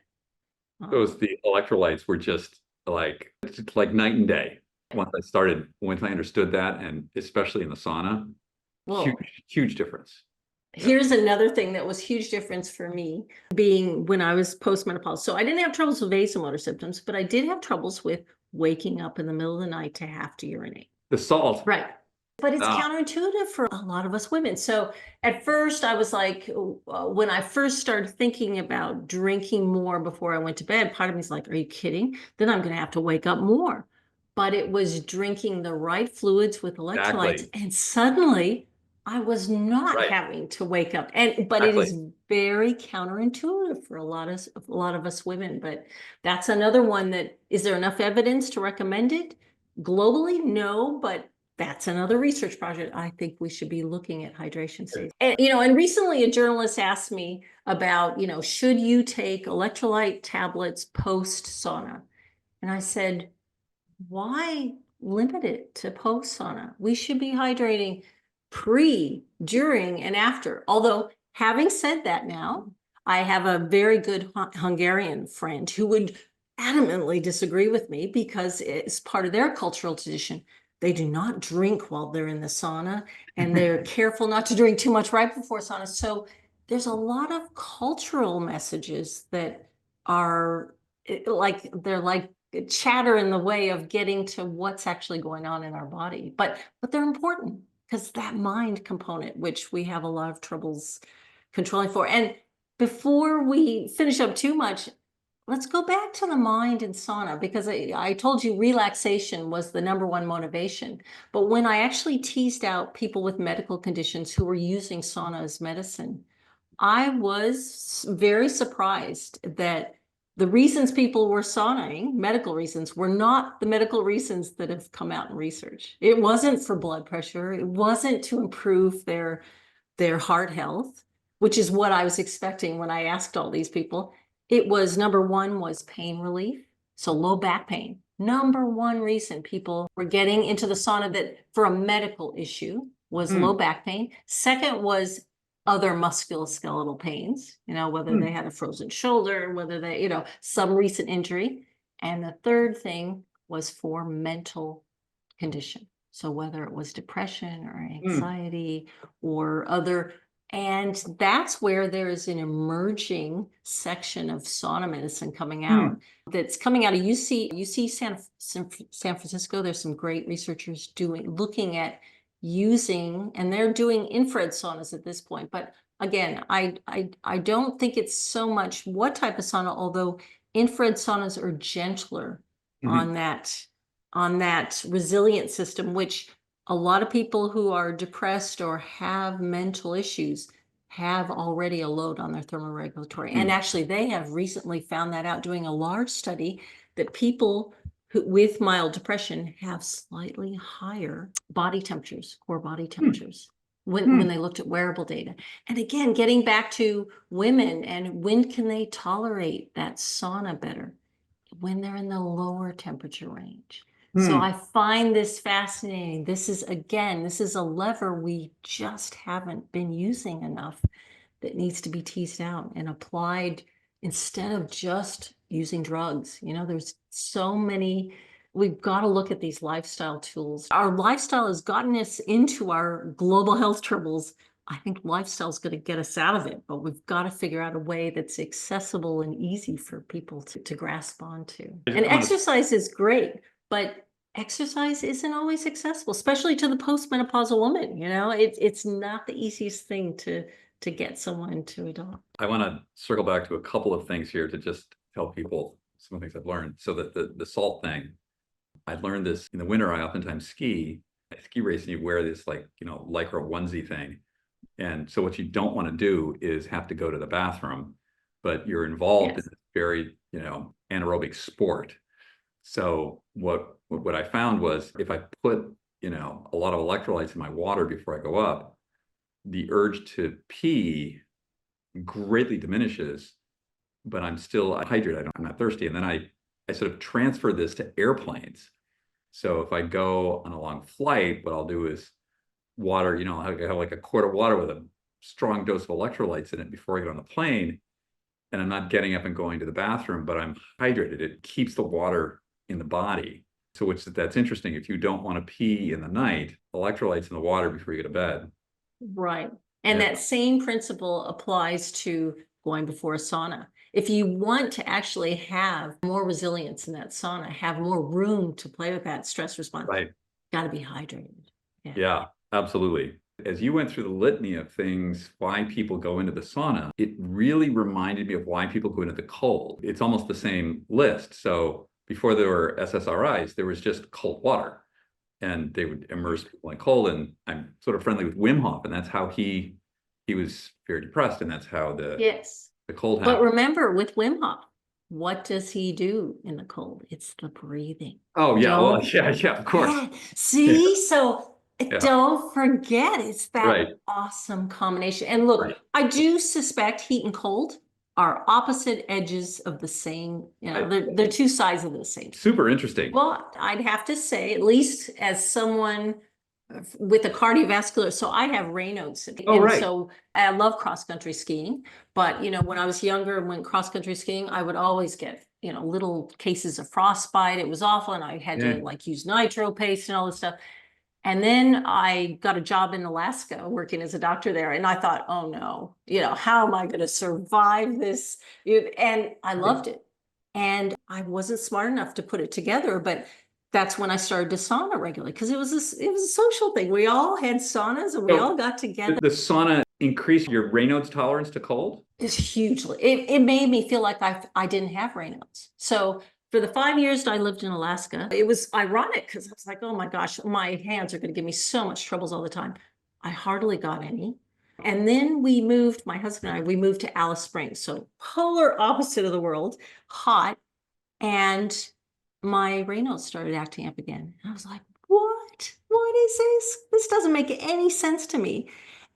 Those the electrolytes were just like night and day. Once I understood that, and especially in the sauna, huge, Well, huge difference. Yeah. here's another thing that was huge difference for me being when I was postmenopausal. So I didn't have troubles with vasomotor symptoms, but I did have troubles with waking up in the middle of the night to have to urinate. The salt. Right. But it's Ah, counterintuitive for a lot of us women. So at first, I was like, when I first started thinking about drinking more before I went to bed, part of me is like, are you kidding? Then I'm going to have to wake up more. But it was drinking the right fluids with electrolytes. exactly. And suddenly I was not Right. having to wake up. But it Exactly. is very counterintuitive for a lot of us women. But that's another one that, is there enough evidence to recommend it? Globally, no, but that's another research project. I think we should be looking at hydration states. And recently a journalist asked me about, should you take electrolyte tablets post sauna? And I said, why limit it to post sauna? We should be hydrating pre, during, and after. Although, having said that, now I have a very good Hungarian friend who would adamantly disagree with me because it's part of their cultural tradition. They do not drink while they're in the sauna, and they're careful not to drink too much right before sauna. So there's a lot of cultural messages that are like they're like chatter in the way of getting to what's actually going on in our body. But they're important because that mind component, which we have a lot of troubles controlling for. And before we finish up too much, let's go back to the mind and sauna, because I told you relaxation was the number one motivation. But when I actually teased out people with medical conditions who were using sauna as medicine, I was very surprised that the reasons people were saunaing, medical reasons, were not the medical reasons that have come out in research. It wasn't for blood pressure. It wasn't to improve their heart health, which is what I was expecting when I asked all these people. It was number one was pain relief. So low back pain. Number one reason people were getting into the sauna that for a medical issue was low back pain. Second was other musculoskeletal pains, whether they had a frozen shoulder, whether they, some recent injury. And the third thing was for mental condition. So whether it was depression or anxiety or other, and that's where there is an emerging section of sauna medicine coming out that's coming out of UC San Francisco. There's some great researchers looking at using, and they're doing infrared saunas at this point. But again, I don't think it's so much what type of sauna, although infrared saunas are gentler on that resilient system, which a lot of people who are depressed or have mental issues have already a load on their thermoregulatory. And actually, they have recently found that out doing a large study that people with mild depression have slightly higher body temperatures, core body temperatures, when they looked at wearable data. And again, getting back to women and when can they tolerate that sauna better? When they're in the lower temperature range. So I find this fascinating. This is a lever we just haven't been using enough that needs to be teased out and applied instead of just using drugs. There's so many, we've got to look at these lifestyle tools. Our lifestyle has gotten us into our global health troubles. I think lifestyle is going to get us out of it, but we've got to figure out a way that's accessible and easy for people to grasp onto. And exercise is great, but exercise isn't always accessible, especially to the postmenopausal woman. It's not the easiest thing to get someone to adopt. I want to circle back to a couple of things here to just tell people some of the things I've learned. So that the salt thing, I learned this in the winter. I oftentimes ski race, and you wear this lycra onesie thing. And so what you don't want to do is have to go to the bathroom, but you're involved in this very, anaerobic sport. So what I found was if I put, a lot of electrolytes in my water before I go up, the urge to pee greatly diminishes, but I'm still hydrated. I'm not thirsty. And then I sort of transfer this to airplanes. So if I go on a long flight, what I'll do is water, I have like a quart of water with a strong dose of electrolytes in it before I get on the plane. And I'm not getting up and going to the bathroom, but I'm hydrated. It keeps the water in the body. So that's interesting. If you don't want to pee in the night, electrolytes in the water before you go to bed. Right. And that same principle applies to going before a sauna. If you want to actually have more resilience in that sauna, have more room to play with that stress response, got to be hydrated. Yeah, absolutely. As you went through the litany of things, why people go into the sauna, it really reminded me of why people go into the cold. It's almost the same list. So before there were SSRIs, there was just cold water. And they would immerse people in cold. And I'm sort of friendly with Wim Hof, and that's how he was very depressed, and that's how the cold happened. But remember, with Wim Hof, what does he do in the cold? It's the breathing. Oh yeah, of course. See, so don't forget, it's that awesome combination. And look, I do suspect heat and cold are opposite edges of the same, they're two sides of the same. Super interesting. Well, I'd have to say, at least as someone with a cardiovascular, so I have Raynaud's. So I love cross-country skiing, but when I was younger and went cross-country skiing, I would always get little cases of frostbite. It was awful. And I had to like use nitro paste and all this stuff. And then I got a job in Alaska working as a doctor there. And I thought, oh no, how am I going to survive this? And I loved it. And I wasn't smart enough to put it together, but that's when I started to sauna regularly, because it was a social thing. We all had saunas and we all got together. The sauna increased your Raynaud's tolerance to cold? It's hugely. It made me feel like I didn't have Raynaud's. So for the 5 years I lived in Alaska, it was ironic because I was like, oh my gosh, my hands are going to give me so much troubles all the time. I hardly got any. And then my husband and I, we moved to Alice Springs. So polar opposite of the world, hot. And my Raynaud's started acting up again. And I was like, what is this? This doesn't make any sense to me.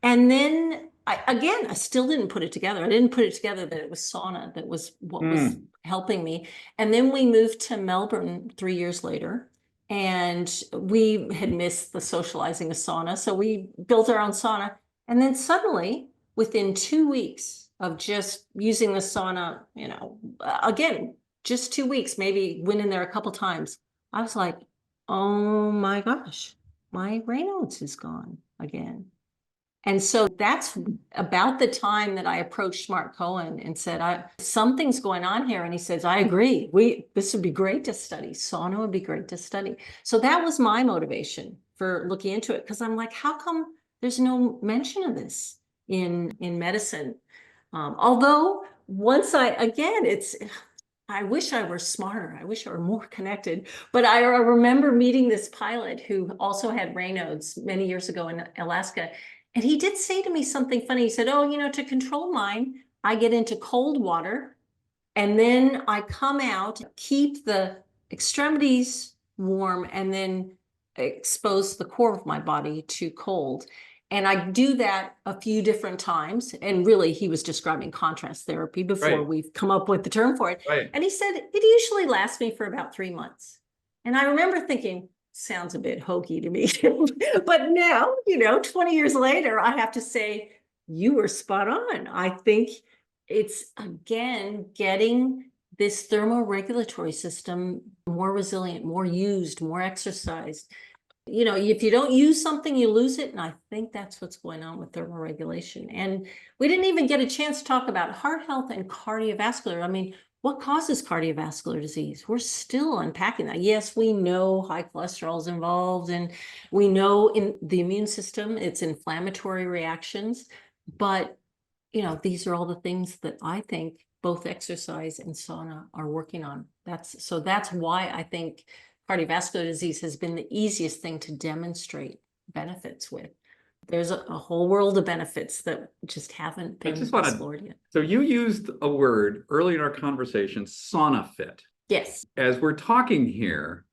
And then I still didn't put it together. I didn't put it together that it was sauna that was what was helping me. And then we moved to Melbourne 3 years later, and we had missed the socializing of sauna. So we built our own sauna. And then suddenly, within 2 weeks of just using the sauna, again, just 2 weeks, maybe went in there a couple times, I was like, oh my gosh, my Raynaud's is gone again. And so that's about the time that I approached Mark Cohen and said, something's going on here. And he says, I agree. This would be great to study. Sauna would be great to study. So that was my motivation for looking into it, because I'm like, how come there's no mention of this in medicine? Although once I wish I were smarter. I wish I were more connected. But I remember meeting this pilot who also had Raynaud's many years ago in Alaska. And he did say to me something funny. He said, oh, to control mine, I get into cold water, and then I come out, keep the extremities warm, and then expose the core of my body to cold. And I do that a few different times. And really, he was describing contrast therapy before we've come up with the term for it. And he said, it usually lasts me for about 3 months. And I remember thinking, sounds a bit hokey to me. But now, 20 years later, I have to say, you were spot on. I think it's, again, getting this thermoregulatory system more resilient, more used, more exercised. If you don't use something, you lose it. And I think that's what's going on with thermoregulation. And we didn't even get a chance to talk about heart health and cardiovascular. I mean, what causes cardiovascular disease? We're still unpacking that. Yes, we know high cholesterol is involved, and we know in the immune system, it's inflammatory reactions. But, these are all the things that I think both exercise and sauna are working on. That's why I think cardiovascular disease has been the easiest thing to demonstrate benefits with. There's a whole world of benefits that just haven't been explored yet. So you used a word early in our conversation, sauna fit. Yes. As we're talking here,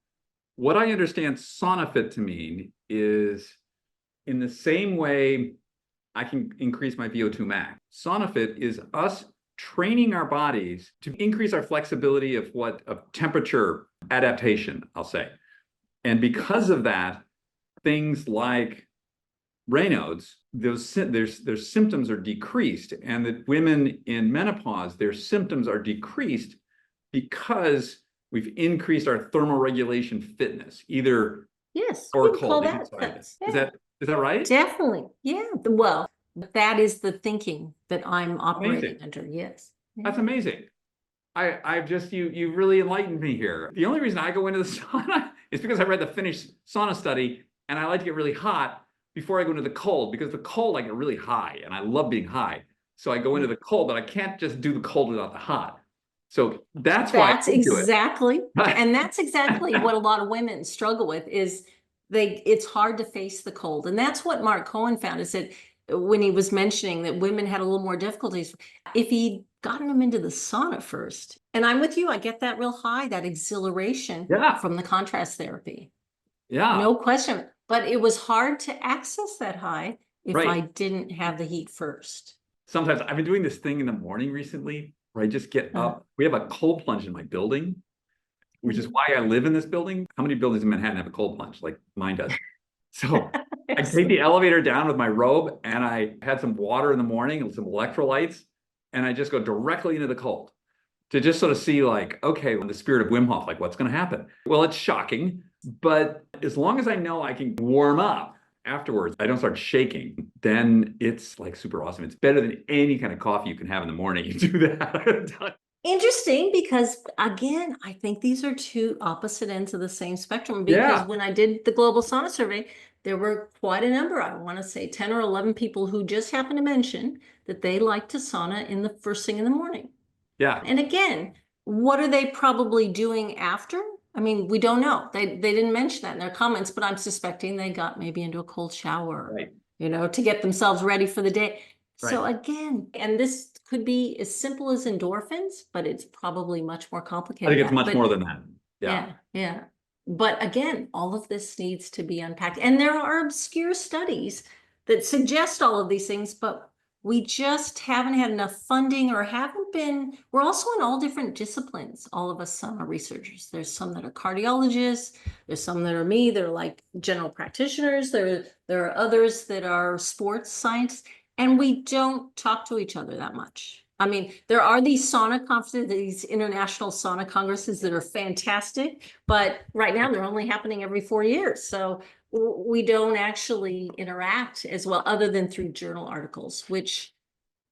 what I understand sauna fit to mean is, in the same way I can increase my VO2 max, sauna fit is us training our bodies to increase our flexibility of temperature adaptation, I'll say. And because of that, things like Raynaud's, their symptoms are decreased, and that women in menopause, their symptoms are decreased because we've increased our thermoregulation fitness, either or cold. Is that right? Definitely. Yeah. Well, that is the thinking that I'm operating under. Yes. That's amazing. You really enlightened me here. The only reason I go into the sauna is because I read the Finnish sauna study, and I like to get really hot before I go into the cold, because the cold I get really high, and I love being high. So I go into the cold, but I can't just do the cold without the hot. So that's why exactly, and that's exactly what a lot of women struggle with, is it's hard to face the cold. And that's what Mark Cohen found, is that when he was mentioning that women had a little more difficulties, if he'd gotten them into the sauna first. And I'm with you, I get that real high, that exhilaration from the contrast therapy. Yeah. No question. But it was hard to access that high if I didn't have the heat first. Sometimes I've been doing this thing in the morning recently where I just get up. We have a cold plunge in my building, which is why I live in this building. How many buildings in Manhattan have a cold plunge like mine does? So I take the elevator down with my robe, and I had some water in the morning and some electrolytes, and I just go directly into the cold to just sort of see like, okay, in the spirit of Wim Hof, like what's going to happen? Well, it's shocking, but as long as I know I can warm up afterwards, I don't start shaking, then it's like super awesome. It's better than any kind of coffee you can have in the morning. You do that. Interesting, because again, I think these are two opposite ends of the same spectrum. Because Yeah. when I did the global sauna survey, there were quite a number, I want to say 10 or 11 people who just happened to mention that they like to sauna in the first thing in the morning. Yeah. And again, what are they probably doing after? I mean, we don't know. They didn't mention that in their comments, but I'm suspecting they got maybe into a cold shower, Right. to get themselves ready for the day. Right. So again, and this could be as simple as endorphins, but it's probably much more I complicated think than it's that. much But more than that. Yeah. yeah. But again, all of this needs to be unpacked. And there are obscure studies that suggest all of these things, but we just haven't had enough funding or haven't been. We're also in all different disciplines. All of us are researchers. There's some that are cardiologists. There's some that are me. They're like general practitioners. There are others that are sports scientists, and we don't talk to each other that much. I mean, there are these sauna conferences, these international sauna congresses that are fantastic, but right now they're only happening every 4 years. So we don't actually interact as well, other than through journal articles, which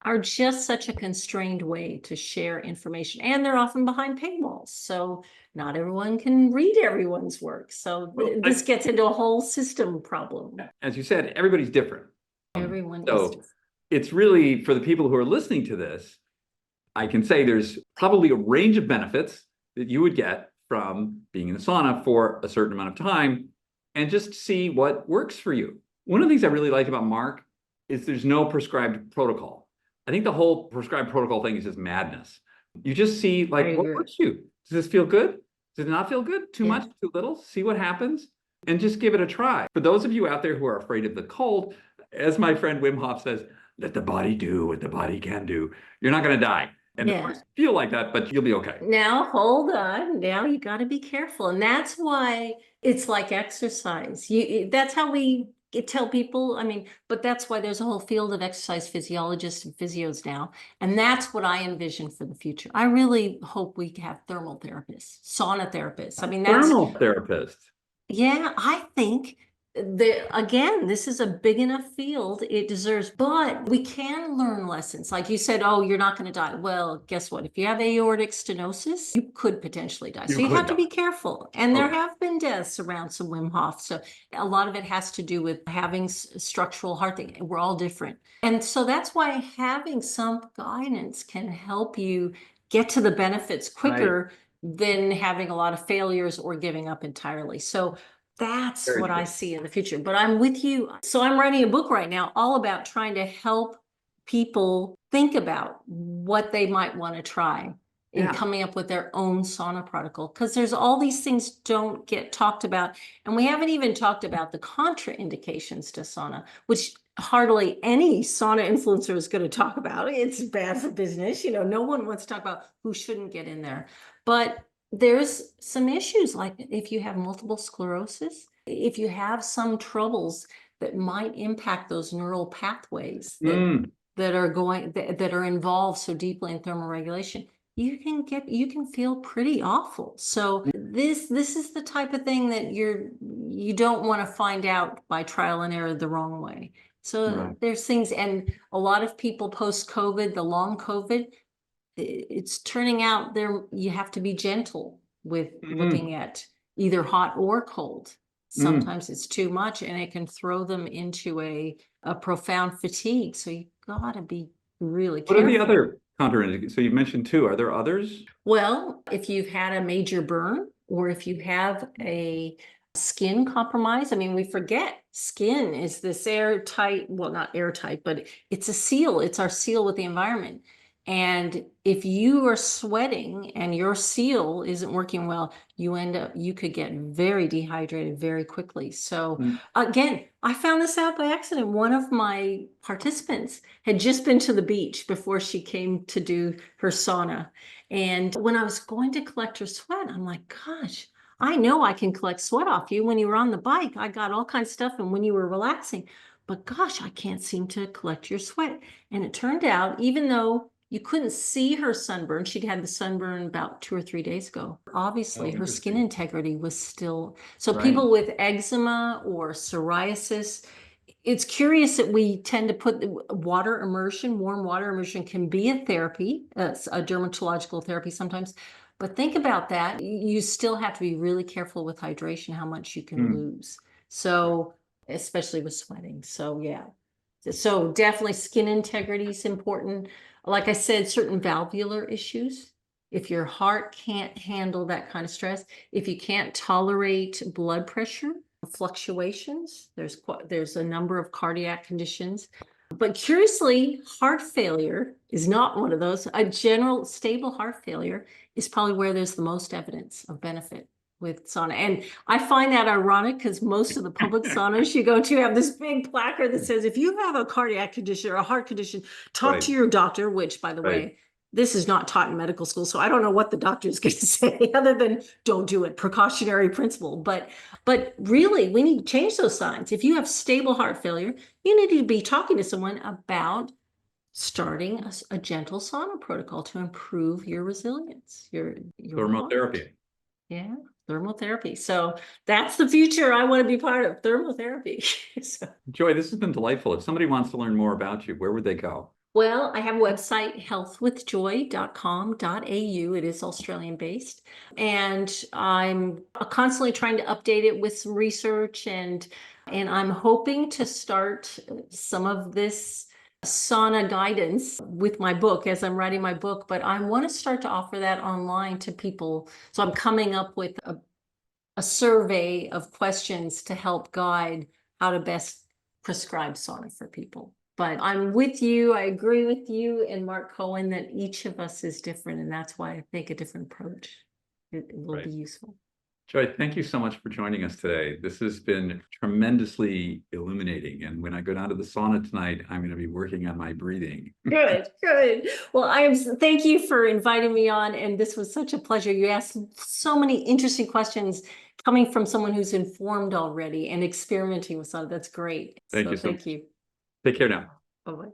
are just such a constrained way to share information. And they're often behind paywalls. So not everyone can read everyone's work. So Well, this gets into a whole system problem. as you said, everybody's different. Everyone is So different. it's really for the people who are listening to this, I can say there's probably a range of benefits that you would get from being in the sauna for a certain amount of time and just see what works for you. One of the things I really like about Mark is there's no prescribed protocol. I think the whole prescribed protocol thing is just madness. You just see like what works for you. Does this feel good? Does it not feel good? Too much? Too little? See what happens and just give it a try. For those of you out there who are afraid of the cold, as my friend Wim Hof says, let the body do what the body can do. You're not going to die. And of course, feel like that, but you'll be okay. Now, hold on. Now you got to be careful. And that's why it's like exercise. That's how we tell people. I mean, but that's why there's a whole field of exercise physiologists and physios now. And that's what I envision for the future. I really hope we have thermal therapists, sauna therapists. I mean, that's Thermal therapist. yeah, I think again, this is a big enough field. It deserves, but we can learn lessons. Like you said, oh, you're not going to die. Well, guess what? If you have aortic stenosis, you could potentially die. So you have to be careful. And there have been deaths around some Wim Hof. So a lot of it has to do with having structural heart thing. We're all different. And so that's why having some guidance can help you get to the benefits quicker than having a lot of failures or giving up entirely. So that's what I see in the future. But I'm with you. So I'm writing a book right now all about trying to help people think about what they might want to try in coming up with their own sauna protocol. Because there's all these things don't get talked about. And we haven't even talked about the contraindications to sauna, which hardly any sauna influencer is going to talk about. It's bad for business. No one wants to talk about who shouldn't get in there. But there's some issues, like if you have multiple sclerosis, if you have some troubles that might impact those neural pathways that are involved so deeply in thermoregulation, you can feel pretty awful. So this is the type of thing that you don't want to find out by trial and error the wrong way. So there's things, and a lot of people post-COVID, the long COVID, it's turning out you have to be gentle with looking at either hot or cold. Sometimes it's too much and it can throw them into a profound fatigue. So you gotta be really careful. What are the other contraindications? So you mentioned two. Are there others? Well, if you've had a major burn or if you have a skin compromise, I mean, we forget skin is this airtight, well, not airtight, but it's a seal. It's our seal with the environment. And if you are sweating and your seal isn't working well, you could get very dehydrated very quickly. So again, I found this out by accident. One of my participants had just been to the beach before she came to do her sauna. And when I was going to collect her sweat, I'm like, gosh, I know I can collect sweat off you when you were on the bike. I got all kinds of stuff. And when you were relaxing, but gosh, I can't seem to collect your sweat. And it turned out, even though You couldn't see her sunburn. She'd had the sunburn about 2 or 3 days ago. Obviously, Oh, her skin interesting. integrity was still. So Right. people with eczema or psoriasis, it's curious that we tend to put water immersion, warm water immersion can be a therapy, it's a dermatological therapy sometimes. But think about that. You still have to be really careful with hydration, how much you can Mm, lose. So, especially with sweating. So, yeah. So definitely skin integrity is important. Like I said, certain valvular issues. If your heart can't handle that kind of stress, if you can't tolerate blood pressure fluctuations, there's a number of cardiac conditions. But curiously, heart failure is not one of those. A general stable heart failure is probably where there's the most evidence of benefit with sauna. And I find that ironic because most of the public saunas you go to have this big placard that says, if you have a cardiac condition or a heart condition, talk right. to your doctor, which, by the Right. way, this is not taught in medical school. So I don't know what the doctor is going to say other than don't do it, precautionary principle. But really, we need to change those signs. If you have stable heart failure, you need to be talking to someone about starting a gentle sauna protocol to improve your resilience, your heart. Thermotherapy. Yeah, thermotherapy. So that's the future I want to be part of, thermotherapy. So, Joy, this has been delightful. If somebody wants to learn more about you, where would they go? well, I have a website, healthwithjoy.com.au. It is Australian based. And I'm constantly trying to update it with some research and I'm hoping to start some of this sauna guidance with my book as I'm writing my book, but I want to start to offer that online to people. So I'm coming up with a survey of questions to help guide how to best prescribe sauna for people. But I'm with you. I agree with you and Mark Cohen that each of us is different, and that's why I think a different approach it will Right. be useful. Joy, thank you so much for joining us today. This has been tremendously illuminating. And when I go down to the sauna tonight, I'm going to be working on my breathing. Good, good. Well, thank you for inviting me on, and this was such a pleasure. You asked so many interesting questions coming from someone who's informed already and experimenting with sauna. That's great. Thank So you so thank much. you. Take care now. Bye-bye.